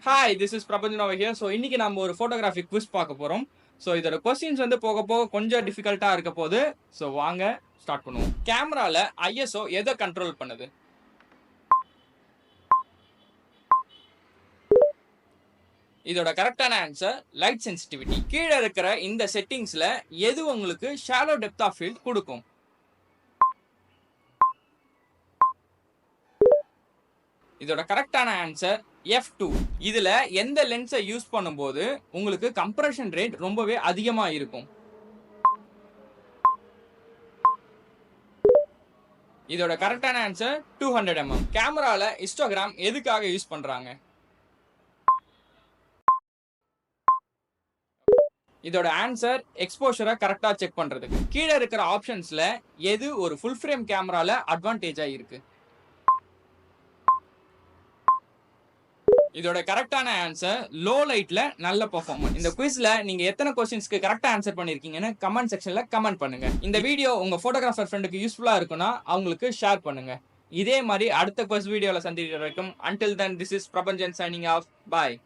Hi, this is Prabanjan over here. So இன்னைக்கு நம்ம ஒரு ஃபோட்டோகிராஃபி குவிஸ் பார்க்க போறோம். ஸோ இதோட கொஸ்டின்ஸ் வந்து போக போக கொஞ்சம் டிஃபிகல்ட்டா இருக்க போகுது. ஸோ வாங்க ஸ்டார்ட் பண்ணுவோம். கேமரால ஐஎஸ்ஓ எதை கண்ட்ரோல் பண்ணுது? இதோட கரெக்டான ஆன்சர் லைட் சென்சிட்டிவிட்டி. கீழே இருக்கிற இந்த செட்டிங்ஸ்ல எது உங்களுக்கு ஷாலோ டெப்த் ஆஃப் ஃபீல்ட் கொடுக்கும்? இதோட கரெக்டான ஆன்சர் F2. இதுல எந்த லென்ஸை யூஸ் பண்ணும்போது உங்களுக்கு கம்ப்ரஷன் ரேட் ரொம்பவே அதிகமா இருக்கும்? இதோட கரெக்டான ஆன்சர் 200mm. கேமரால ஹிஸ்டோகிராம் எதுக்காக யூஸ் பண்றாங்க? இதோட ஆன்சர் எக்ஸ்போஷரை கரெக்டா செக் பண்றதுக்கு. கீழே இருக்கிற ஆப்ஷன்ஸ்ல எது ஒரு ஃபுல் ஃப்ரேம் கேமரால அட்வான்டேஜா இருக்கு? இதோட கரெக்டான ஆன்சர் லோ லைட்ல நல்ல பெர்ஃபார்மன்ஸ். இந்த குவிஸ்ல நீங்க எத்தனை क्वेश्चंसக்கு கரெக்ட்டா ஆன்சர் பண்ணிருக்கீங்கன்னு கமெண்ட் செக்ஷன்ல கமெண்ட் பண்ணுங்க. இந்த வீடியோ உங்க போட்டோகிராஃபர் ஃப்ரெண்டுக்கு யூஸ்ஃபுல்லா இருக்குன்னா அவங்களுக்கு ஷேர் பண்ணுங்க. இதே மாதிரி அடுத்த குவிஸ் வீடியோல சந்திக்கிற வரைக்கும் until then this is Prapanjan signing off. Bye.